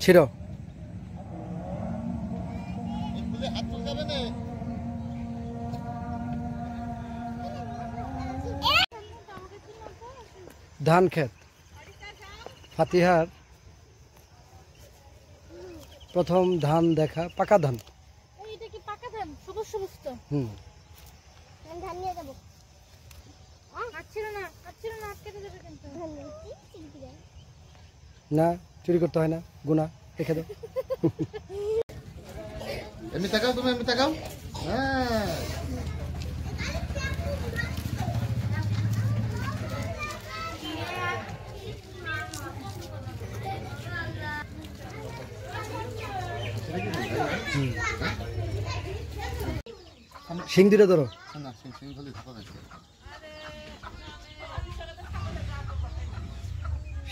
ছিল ধান ক্ষেত ফাতিহার প্রথম ধান দেখা পাকা ধান। এটা কি পাকা ধান? সবুজ সবুজ তো। আমি ধান নিয়ে যাব। আচ্ছিল না আটকে দেবে কিন্তু। না চুরি করতে হয় না, গুনাহ, রেখে দাও। এমনি তাকাও, তুমি এমনি তাকাও। হ্যাঁ শিং দিলে ধরো। না শিং খালি ধাপা গেছে।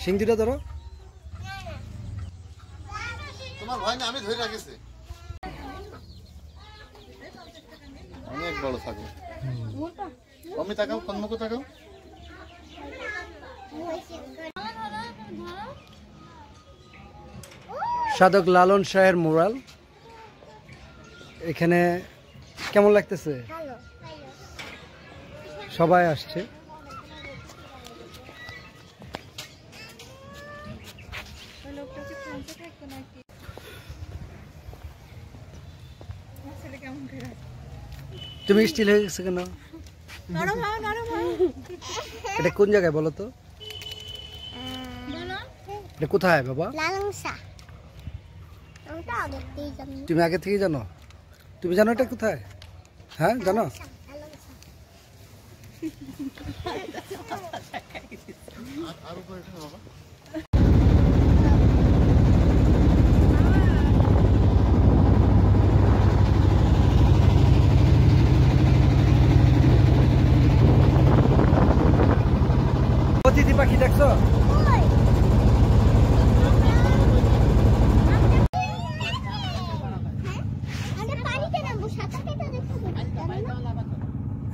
শিং দিলে ধরো। তোমার ভয় না, আমি ধরে রাখিছি। অনেক বড় ছাগল। আমি তাকাও, কন্মুখ তাকাও। সাধক লালন শাহের মুরাল। এখানে কেমন লাগতেছে? সবাই আসছে। তুমি স্টিল হয়ে গেছে কেন? এটা কোন জায়গায় বলো তো? এটা কোথায় বাবা? তুমি আগে থেকেই জানো? তুমি জানো এটা কোথায়? হ্যাঁ জানো? অতিথি পাখি দেখছো?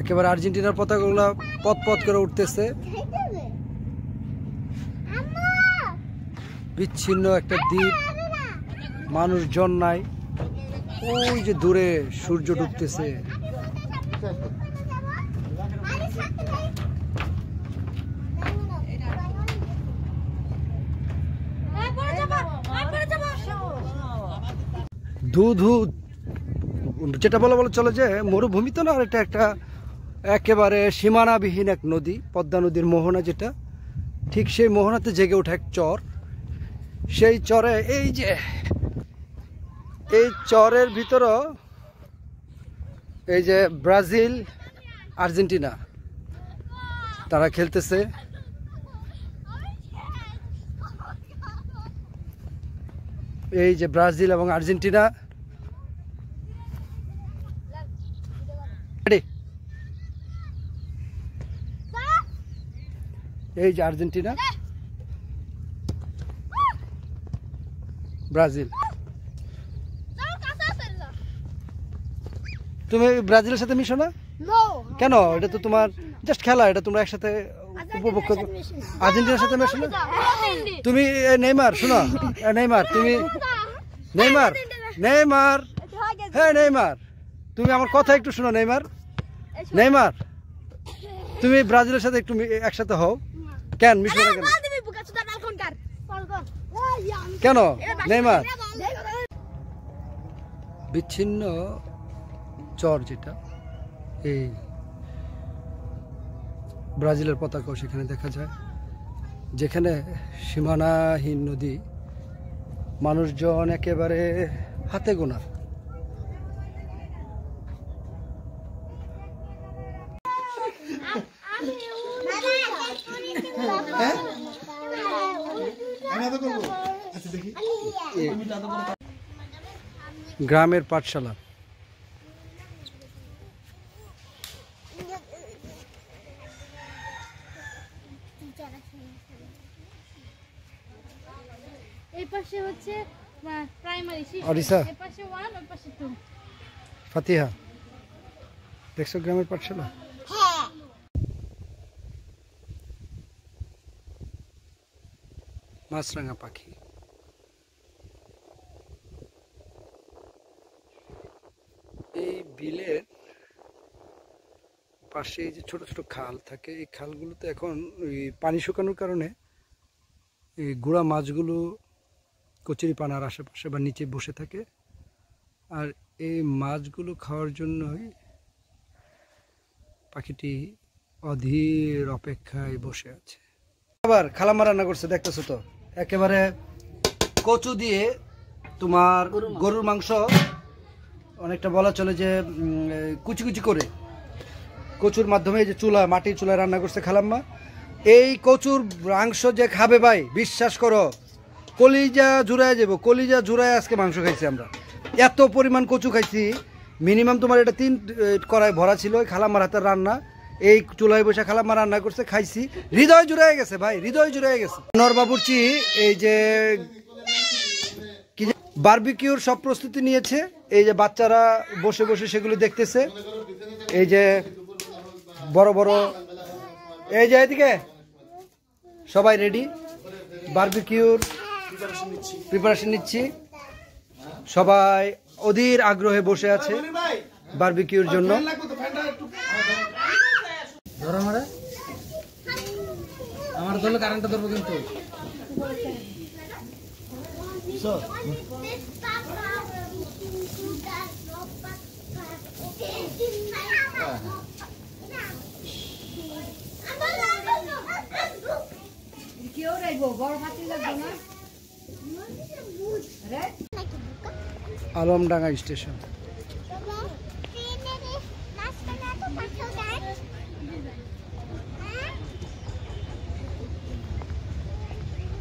একেবারে আর্জেন্টিনার পতাকাগুলো পথ পথ করে উঠতেছে। বিচ্ছিন্ন একটা দ্বীপ, মানুষজন নাই। ওই যে দূরে সূর্য ডুবতেছে। ধু ধু যেটা বলা চলে যে মরুভূমি তো না, আর এটা একটা একেবারে সীমানাবিহীন এক নদী, পদ্মা নদীর মোহনা, যেটা ঠিক সেই মোহনাতে জেগে ওঠে এক চর। সেই চরে এই চরের ভিতরও এই যে ব্রাজিল আর্জেন্টিনা তারা খেলতেছে। এই যে ব্রাজিল এবং আর্জেন্টিনা, এই যে আর্জেন্টিনা ব্রাজিল। তুমি ব্রাজিলের সাথে মিশো না কেন? এটা তো তোমার জাস্ট খেলা, এটা তোমরা একসাথে উপভোগ করবে। আর্জেন্টিনার সাথে মিশো না তুমি? নেইমার, শোনো নেইমার, তুমি নেইমার হ্যাঁ নেইমার, তুমি আমার কথা একটু শোনো। নেইমার তুমি ব্রাজিলের সাথে একটু একসাথে হও। কেন মিশবে না কেন? নেইমার বিচ্ছিন্ন চর যেটা, এই ব্রাজিলের পতাকাও সেখানে দেখা যায়, যেখানে সীমানাহীন নদী, মানুষজন একেবারে হাতে গোনা। আমি আদর করবো। আচ্ছা দেখি। গ্রামের পাঠশালা। এই পাশে হচ্ছে প্রাইমারি অরিসা। এই পাশে 1 ওই পাশে 2। ফাতিহা, দেখছো গ্রামের পাঠশালা? মাছরাঙা পাখি। এই বিলের পাশে এই যে ছোট ছোট খাল থাকে, এই খালগুলোতে এখন ওই পানি শুকানোর কারণে এই গুড়া মাছগুলো কচুরিপানার আশেপাশে বা নিচে বসে থাকে, আর এই মাছগুলো খাওয়ার জন্যই পাখিটি অধীর অপেক্ষায় বসে আছে। আবার খালাম্মা রান্না করছে, দেখতেছো তো, একেবারে কচু দিয়ে তোমার গরুর মাংস, অনেকটা বলা চলে যে কুচি কুচি করে কচুর মাধ্যমে যে চুলা, মাটির চুলায় রান্না করছে খালাম্মা। এই কচুর মাংস যে খাবে ভাই, বিশ্বাস করো কলিজা জুড়ায় যাবো, কলিজা জুড়ায় আজকে মাংস খাইছি আমরা। এত পরিমাণ কচু খাইছি, মিনিমাম তোমার এটা 3 কড়াই ভরা ছিল খালাম্মার হাতের রান্না। এই চুলায় বসে খালাম্মা রান্না করছে, খাইছি, হৃদয় জুড়ায় গেছে ভাই, হৃদয় জুড়ায় গেছে। নরবাবুর্চি এই যে কি বারবিকিউর সব প্রস্তুতি নিয়েছে, এই যে বাচ্চারা বসে বসে সেগুলো দেখতেছে। এই যে বড় বড়, এই যে এদিকে সবাই রেডি, বারবিকিউর প্রিপারেশন নিচ্ছি। সবাই অধীর আগ্রহে বসে আছে বারবিকিউর জন্য। আমার দলে কারেন্টটা ধরবো কিন্তু। আলমডাঙ্গা স্টেশন।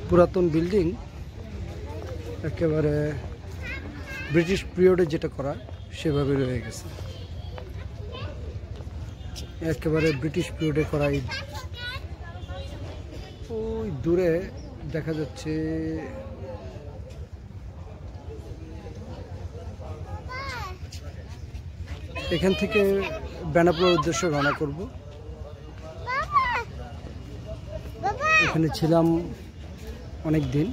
পুরাতন বিল্ডিং, একেবারে ব্রিটিশ পিরিয়ডে যেটা করা সেভাবে রয়ে গেছে, একেবারে ব্রিটিশ পিরিয়ডে করা। ওই দূরে দেখা যাচ্ছে এখান থেকে বেনাপোলের উদ্দেশ্যে রওনা করব। এখানে ছিলাম অনেক দিন।